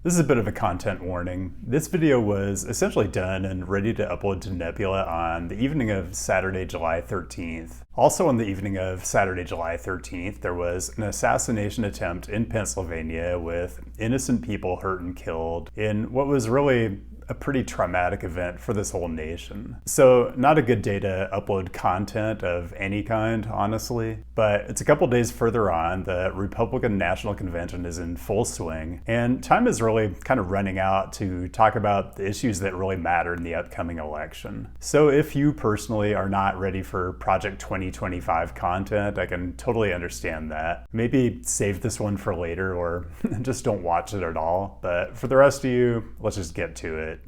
This is a bit of a content warning. This video was essentially done and ready to upload to Nebula on the evening of Saturday, July 13th. Also on the evening of Saturday, July 13th, there was an assassination attempt in Pennsylvania with innocent people hurt and killed in what was really a pretty traumatic event for this whole nation. So not a good day to upload content of any kind, honestly, but it's a couple days further on. The Republican National Convention is in full swing, and time is really kind of running out to talk about the issues that really matter in the upcoming election. So if you personally are not ready for Project 2025 content, I can totally understand that. Maybe save this one for later or just don't watch it at all. But for the rest of you, let's just get to it.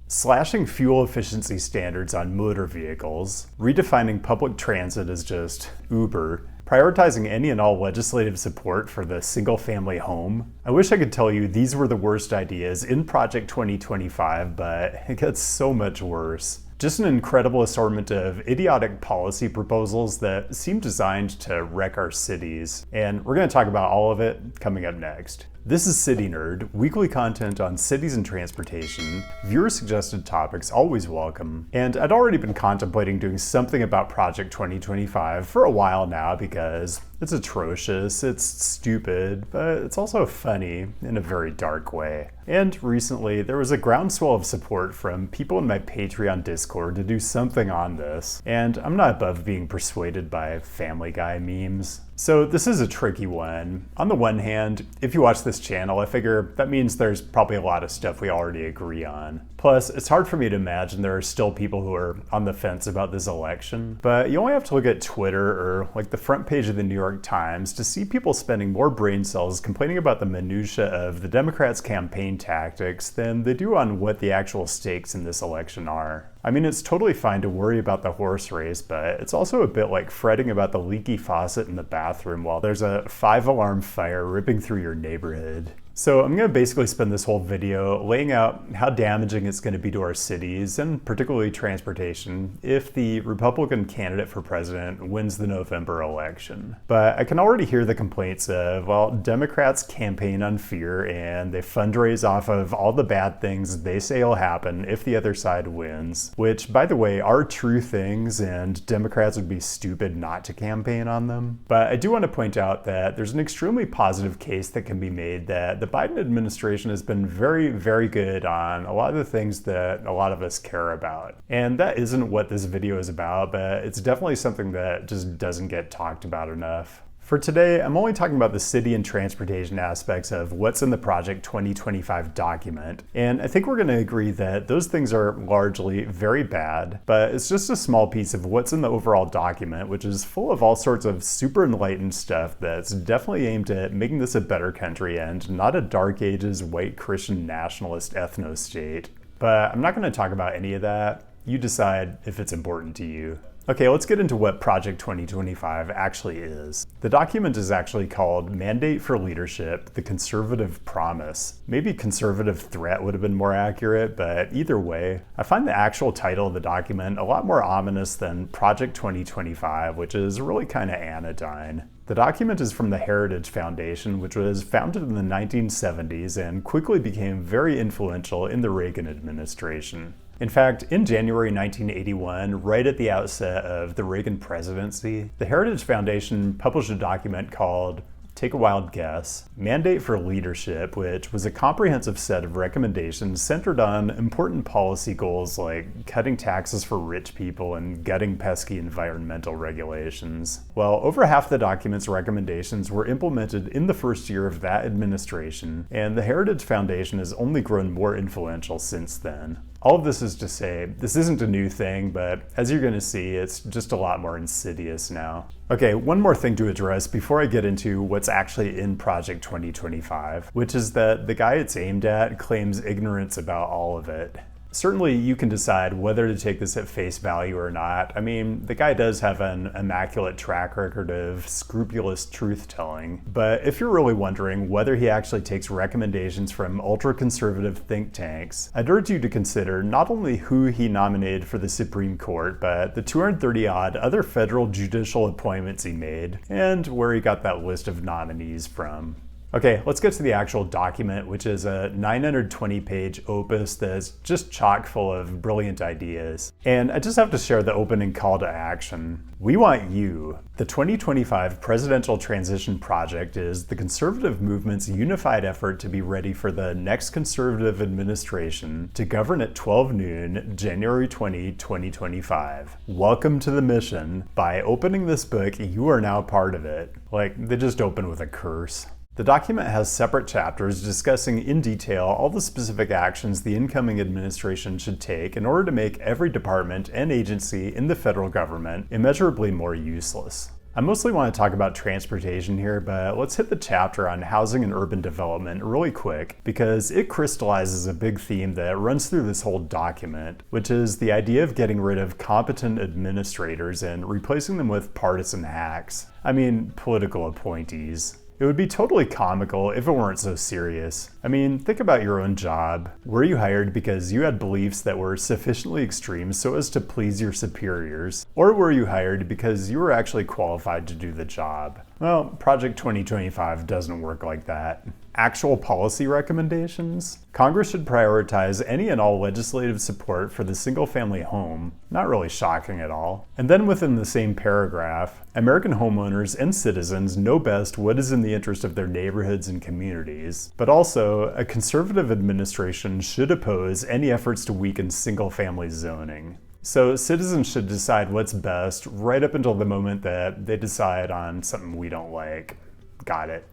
Slashing fuel efficiency standards on motor vehicles, redefining public transit as just Uber, prioritizing any and all legislative support for the single-family home. I wish I could tell you these were the worst ideas in Project 2025, but it gets so much worse. Just an incredible assortment of idiotic policy proposals that seem designed to wreck our cities. And we're going to talk about all of it coming up next. This is CityNerd, weekly content on cities and transportation. Viewer-suggested topics always welcome. And I'd already been contemplating doing something about Project 2025 for a while now because it's atrocious, it's stupid, but it's also funny in a very dark way. And recently, there was a groundswell of support from people in my Patreon Discord to do something on this, and I'm not above being persuaded by Family Guy memes. So this is a tricky one. On the one hand, if you watch this channel, I figure that means there's probably a lot of stuff we already agree on. Plus, it's hard for me to imagine there are still people who are on the fence about this election. But you only have to look at Twitter or like the front page of the New York Times to see people spending more brain cells complaining about the minutia of the Democrats' campaign tactics than they do on what the actual stakes in this election are. I mean, it's totally fine to worry about the horse race, but it's also a bit like fretting about the leaky faucet in the bathroom while there's a 5-alarm fire ripping through your neighborhood. So I'm going to basically spend this whole video laying out how damaging it's going to be to our cities, and particularly transportation, if the Republican candidate for president wins the November election. But I can already hear the complaints of, well, Democrats campaign on fear and they fundraise off of all the bad things they say will happen if the other side wins, which, by the way, are true things, and Democrats would be stupid not to campaign on them. But I do want to point out that there's an extremely positive case that can be made that the Biden administration has been very, very good on a lot of the things that a lot of us care about. And that isn't what this video is about, but it's definitely something that just doesn't get talked about enough. For today, I'm only talking about the city and transportation aspects of what's in the Project 2025 document, and I think we're going to agree that those things are largely very bad, but it's just a small piece of what's in the overall document, which is full of all sorts of super enlightened stuff that's definitely aimed at making this a better country and not a Dark Ages white Christian nationalist ethno-state. But I'm not going to talk about any of that. You decide if it's important to you. Okay, let's get into what Project 2025 actually is. The document is actually called Mandate for Leadership, the Conservative Promise. Maybe Conservative Threat would have been more accurate, but either way, I find the actual title of the document a lot more ominous than Project 2025, which is really kind of anodyne. The document is from the Heritage Foundation, which was founded in the 1970s and quickly became very influential in the Reagan administration. In fact, in January 1981, right at the outset of the Reagan presidency, the Heritage Foundation published a document called, take a wild guess, Mandate for Leadership, which was a comprehensive set of recommendations centered on important policy goals like cutting taxes for rich people and gutting pesky environmental regulations. Well, over half the document's recommendations were implemented in the first year of that administration, and the Heritage Foundation has only grown more influential since then. All of this is to say, this isn't a new thing, but as you're going to see, it's just a lot more insidious now. Okay, one more thing to address before I get into what's actually in Project 2025, which is that the guy it's aimed at claims ignorance about all of it. Certainly, you can decide whether to take this at face value or not. I mean, the guy does have an immaculate track record of scrupulous truth-telling, but if you're really wondering whether he actually takes recommendations from ultra-conservative think tanks, I'd urge you to consider not only who he nominated for the Supreme Court, but the 230-odd other federal judicial appointments he made, and where he got that list of nominees from. Okay, let's get to the actual document, which is a 920-page opus that's just chock full of brilliant ideas. And I just have to share the opening call to action. We want you. The 2025 Presidential Transition Project is the conservative movement's unified effort to be ready for the next conservative administration to govern at 12 noon, January 20, 2025. Welcome to the mission. By opening this book, you are now part of it. Like, they just open with a curse. The document has separate chapters discussing in detail all the specific actions the incoming administration should take in order to make every department and agency in the federal government immeasurably more useless. I mostly want to talk about transportation here, but let's hit the chapter on housing and urban development really quick because it crystallizes a big theme that runs through this whole document, which is the idea of getting rid of competent administrators and replacing them with partisan hacks. I mean, political appointees. It would be totally comical if it weren't so serious. I mean, think about your own job. Were you hired because you had beliefs that were sufficiently extreme so as to please your superiors? Or were you hired because you were actually qualified to do the job? Well, Project 2025 doesn't work like that. Actual policy recommendations? Congress should prioritize any and all legislative support for the single-family home. Not really shocking at all. And then within the same paragraph, American homeowners and citizens know best what is in the interest of their neighborhoods and communities. But also, a conservative administration should oppose any efforts to weaken single-family zoning. So citizens should decide what's best right up until the moment that they decide on something we don't like. Got it.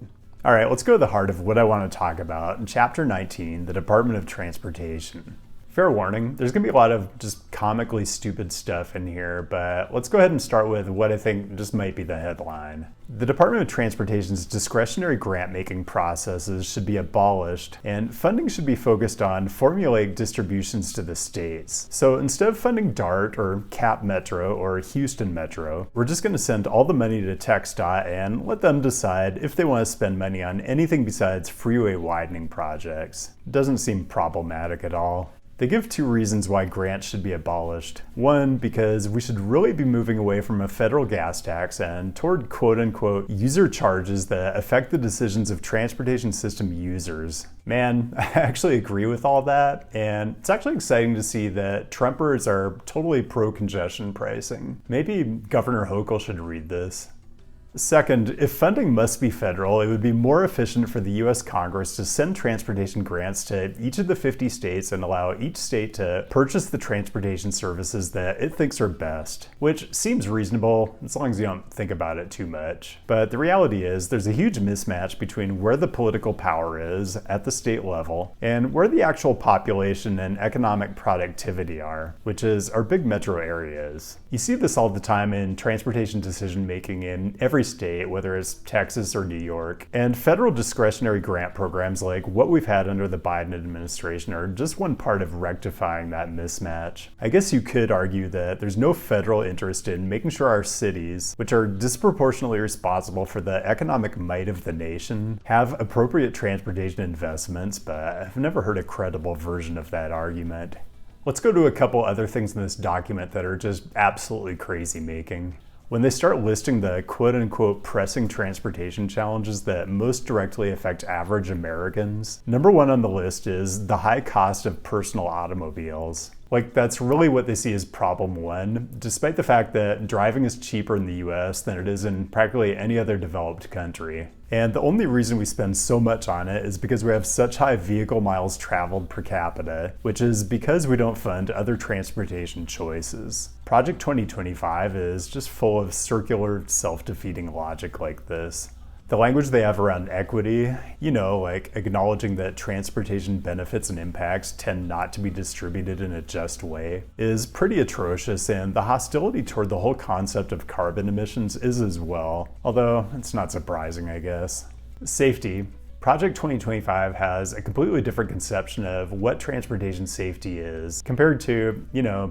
All right, let's go to the heart of what I want to talk about in Chapter 19, the Department of Transportation. Fair warning, there's going to be a lot of just comically stupid stuff in here, but let's go ahead and start with what I think just might be the headline. The Department of Transportation's discretionary grant-making processes should be abolished, and funding should be focused on formulaic distributions to the states. So instead of funding DART or Cap Metro or Houston Metro, we're just going to send all the money to TxDOT and let them decide if they want to spend money on anything besides freeway widening projects. Doesn't seem problematic at all. They give two reasons why grants should be abolished. One, because we should really be moving away from a federal gas tax and toward quote-unquote user charges that affect the decisions of transportation system users. Man, I actually agree with all that, and it's actually exciting to see that Trumpers are totally pro-congestion pricing. Maybe Governor Hochul should read this. Second, if funding must be federal, it would be more efficient for the US Congress to send transportation grants to each of the 50 states and allow each state to purchase the transportation services that it thinks are best, which seems reasonable as long as you don't think about it too much. But the reality is there's a huge mismatch between where the political power is at the state level and where the actual population and economic productivity are, which is our big metro areas. You see this all the time in transportation decision making in every state, whether it's Texas or New York. And federal discretionary grant programs like what we've had under the Biden administration are just one part of rectifying that mismatch. I guess you could argue that there's no federal interest in making sure our cities, which are disproportionately responsible for the economic might of the nation, have appropriate transportation investments, but I've never heard a credible version of that argument. Let's go to a couple other things in this document that are just absolutely crazy making. When they start listing the quote-unquote pressing transportation challenges that most directly affect average Americans, number one on the list is the high cost of personal automobiles. Like, that's really what they see as problem one, despite the fact that driving is cheaper in the US than it is in practically any other developed country. And the only reason we spend so much on it is because we have such high vehicle miles traveled per capita, which is because we don't fund other transportation choices. Project 2025 is just full of circular, self-defeating logic like this. The language they have around equity, like acknowledging that transportation benefits and impacts tend not to be distributed in a just way, is pretty atrocious, and the hostility toward the whole concept of carbon emissions is as well, although it's not surprising, I guess. Safety. Project 2025 has a completely different conception of what transportation safety is compared to,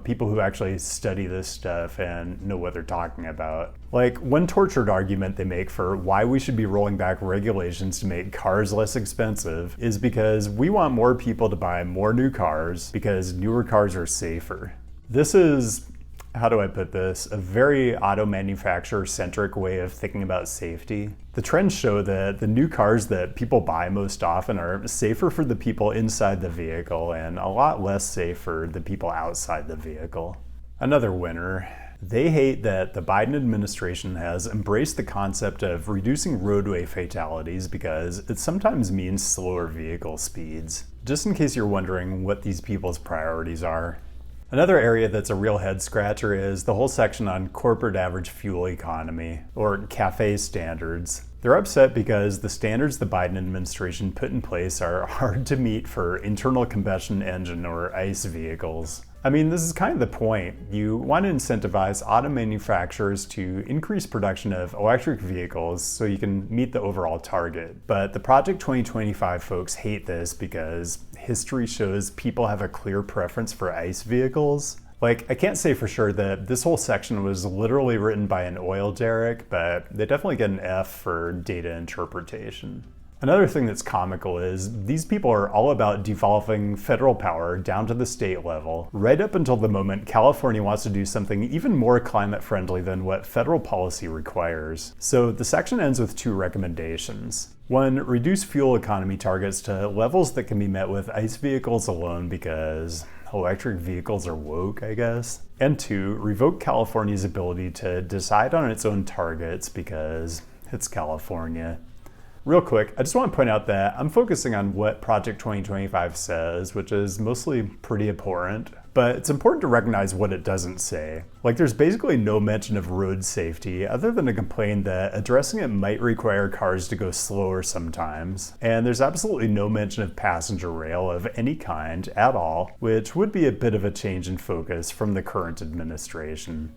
people who actually study this stuff and know what they're talking about. Like, one tortured argument they make for why we should be rolling back regulations to make cars less expensive is because we want more people to buy more new cars because newer cars are safer. This is how do I put this, a very auto manufacturer-centric way of thinking about safety. The trends show that the new cars that people buy most often are safer for the people inside the vehicle and a lot less safe for the people outside the vehicle. Another winner. They hate that the Biden administration has embraced the concept of reducing roadway fatalities because it sometimes means slower vehicle speeds. Just in case you're wondering what these people's priorities are. Another area that's a real head scratcher is the whole section on corporate average fuel economy, or CAFE standards. They're upset because the standards the Biden administration put in place are hard to meet for internal combustion engine or ICE vehicles. I mean, this is kind of the point. You want to incentivize auto manufacturers to increase production of electric vehicles so you can meet the overall target. But the Project 2025 folks hate this because history shows people have a clear preference for ICE vehicles. Like, I can't say for sure that this whole section was literally written by an oil derrick, but they definitely get an F for data interpretation. Another thing that's comical is these people are all about devolving federal power down to the state level, right up until the moment California wants to do something even more climate friendly than what federal policy requires. So the section ends with two recommendations. One, reduce fuel economy targets to levels that can be met with ICE vehicles alone because electric vehicles are woke, I guess. And two, revoke California's ability to decide on its own targets because it's California. Real quick, I just want to point out that I'm focusing on what Project 2025 says, which is mostly pretty abhorrent, but it's important to recognize what it doesn't say. Like, there's basically no mention of road safety other than a complaint that addressing it might require cars to go slower sometimes. And there's absolutely no mention of passenger rail of any kind at all, which would be a bit of a change in focus from the current administration.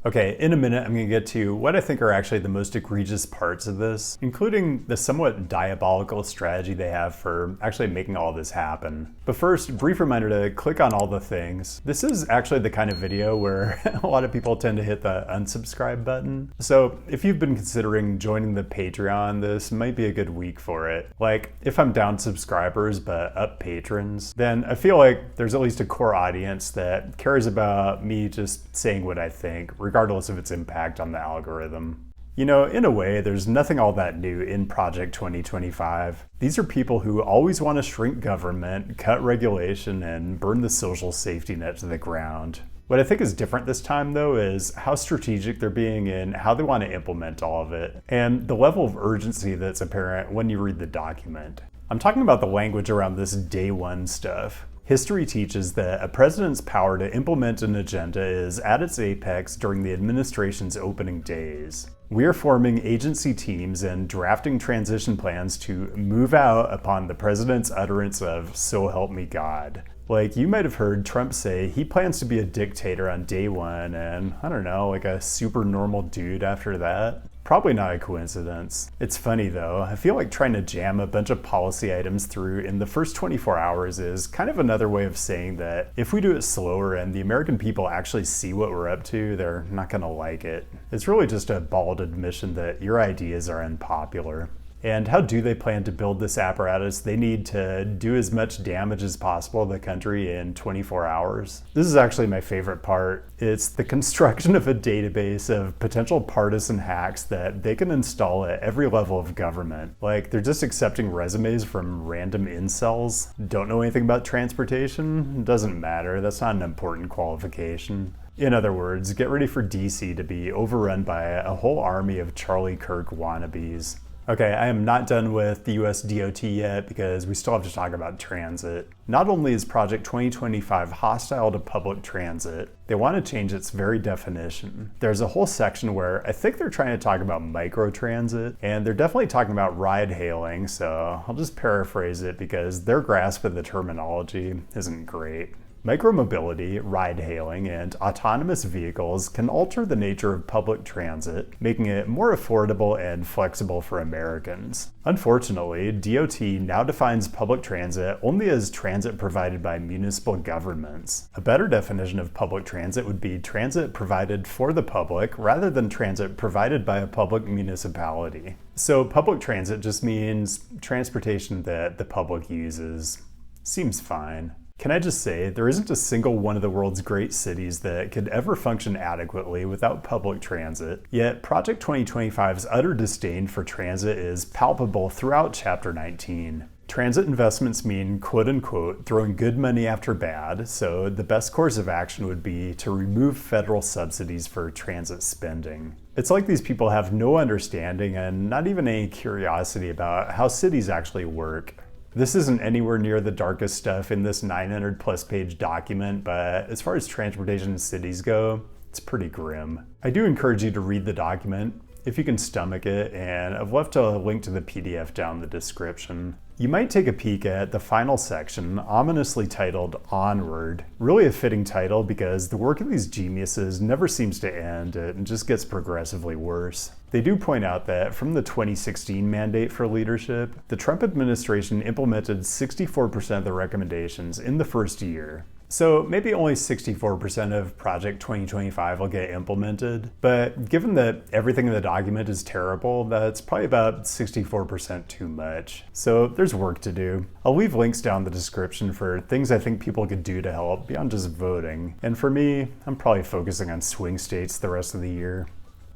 Okay, in a minute I'm going to get to what I think are actually the most egregious parts of this, including the somewhat diabolical strategy they have for actually making all this happen. But first, brief reminder to click on all the things. This is actually the kind of video where a lot of people tend to hit the unsubscribe button. So if you've been considering joining the Patreon, this might be a good week for it. Like, if I'm down subscribers but up patrons, then I feel like there's at least a core audience that cares about me just saying what I think, regardless of its impact on the algorithm. You know, in a way, there's nothing all that new in Project 2025. These are people who always want to shrink government, cut regulation, and burn the social safety net to the ground. What I think is different this time, though, is how strategic they're being in how they want to implement all of it, and the level of urgency that's apparent when you read the document. I'm talking about the language around this day one stuff. History teaches that a president's power to implement an agenda is at its apex during the administration's opening days. We are forming agency teams and drafting transition plans to move out upon the president's utterance of "so help me God." Like, you might have heard Trump say he plans to be a dictator on day one and, I don't know, like a super normal dude after that. Probably not a coincidence. It's funny though, I feel like trying to jam a bunch of policy items through in the first 24 hours is kind of another way of saying that if we do it slower and the American people actually see what we're up to, they're not gonna like it. It's really just a bald admission that your ideas are unpopular. And how do they plan to build this apparatus they need to do as much damage as possible to the country in 24 hours? This is actually my favorite part. It's the construction of a database of potential partisan hacks that they can install at every level of government. Like, they're just accepting resumes from random incels. Don't know anything about transportation? Doesn't matter, that's not an important qualification. In other words, get ready for DC to be overrun by a whole army of Charlie Kirk wannabes. Okay, I am not done with the US DOT yet because we still have to talk about transit. Not only is Project 2025 hostile to public transit, they want to change its very definition. There's a whole section where I think they're trying to talk about microtransit, and they're definitely talking about ride hailing, so I'll just paraphrase it because their grasp of the terminology isn't great. Micromobility, ride-hailing, and autonomous vehicles can alter the nature of public transit, making it more affordable and flexible for Americans. Unfortunately, DOT now defines public transit only as transit provided by municipal governments. A better definition of public transit would be transit provided for the public rather than transit provided by a public municipality. So public transit just means transportation that the public uses. Seems fine. Can I just say, there isn't a single one of the world's great cities that could ever function adequately without public transit. Yet Project 2025's utter disdain for transit is palpable throughout Chapter 19. Transit investments mean, quote unquote, throwing good money after bad, so the best course of action would be to remove federal subsidies for transit spending. It's like these people have no understanding and not even any curiosity about how cities actually work. This isn't anywhere near the darkest stuff in this 900 plus page document, but as far as transportation in cities go, it's pretty grim. I do encourage you to read the document if you can stomach it, and I've left a link to the PDF down in the description. You might take a peek at the final section, ominously titled Onward. Really a fitting title because the work of these geniuses never seems to end and just gets progressively worse. They do point out that from the 2016 mandate for leadership, the Trump administration implemented 64% of the recommendations in the first year. So maybe only 64% of Project 2025 will get implemented, but given that everything in the document is terrible, that's probably about 64% too much. So there's work to do. I'll leave links down in the description for things I think people could do to help beyond just voting. And for me, I'm probably focusing on swing states the rest of the year.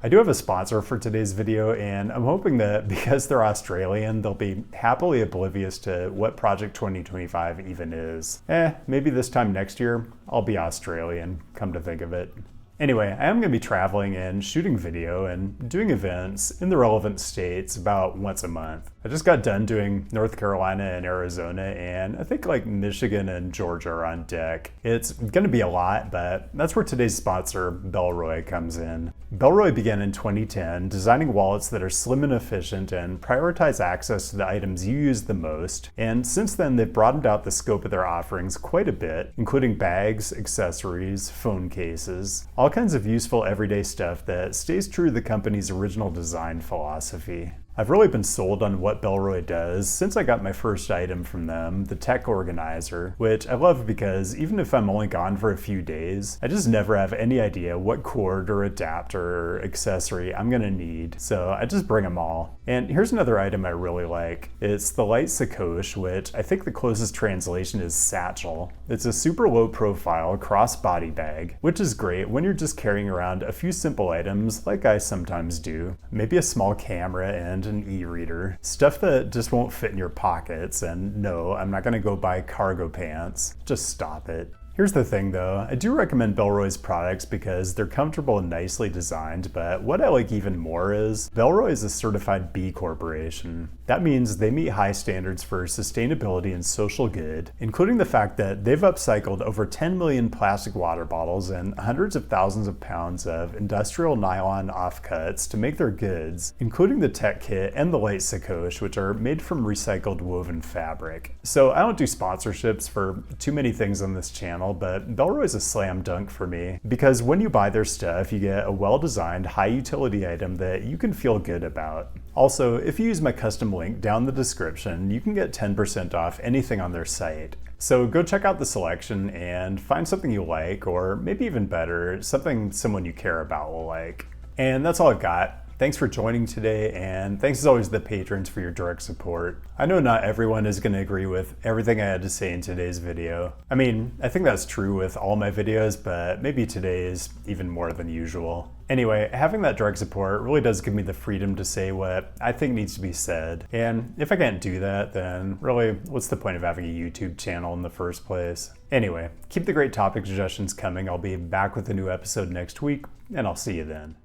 I do have a sponsor for today's video, and I'm hoping that because they're Australian, they'll be happily oblivious to what Project 2025 even is. Maybe this time next year, I'll be Australian, come to think of it. Anyway, I am going to be traveling and shooting video and doing events in the relevant states about once a month. I just got done doing North Carolina and Arizona, and I think like Michigan and Georgia are on deck. It's going to be a lot, but that's where today's sponsor, Bellroy, comes in. Bellroy began in 2010 designing wallets that are slim and efficient and prioritize access to the items you use the most, and since then they've broadened out the scope of their offerings quite a bit, including bags, accessories, phone cases, all kinds of useful everyday stuff that stays true to the company's original design philosophy. I've really been sold on what Bellroy does since I got my first item from them, the tech organizer, which I love because even if I'm only gone for a few days, I just never have any idea what cord or adapter or accessory I'm gonna need, so I just bring them all. And here's another item I really like. It's the light sacoche, which I think the closest translation is satchel. It's a super low profile cross-body bag, which is great when you're just carrying around a few simple items like I sometimes do. Maybe a small camera and an e-reader, stuff that just won't fit in your pockets. And no, I'm not gonna go buy cargo pants. Just stop it. Here's the thing though, I do recommend Bellroy's products because they're comfortable and nicely designed, but what I like even more is Bellroy is a certified B Corporation. That means they meet high standards for sustainability and social good, including the fact that they've upcycled over 10 million plastic water bottles and hundreds of thousands of pounds of industrial nylon offcuts to make their goods, including the tech kit and the light sacoche, which are made from recycled woven fabric. So I don't do sponsorships for too many things on this channel, but Bellroy is a slam dunk for me because when you buy their stuff, you get a well-designed, high-utility item that you can feel good about. Also, if you use my custom link down in the description, you can get 10% off anything on their site. So go check out the selection and find something you like, or maybe even better, something someone you care about will like. And that's all I've got. Thanks for joining today, and thanks as always to the patrons for your direct support. I know not everyone is going to agree with everything I had to say in today's video. I mean, I think that's true with all my videos, but maybe today is even more than usual. Anyway, having that direct support really does give me the freedom to say what I think needs to be said. And if I can't do that, then really, what's the point of having a YouTube channel in the first place? Anyway, keep the great topic suggestions coming. I'll be back with a new episode next week, and I'll see you then.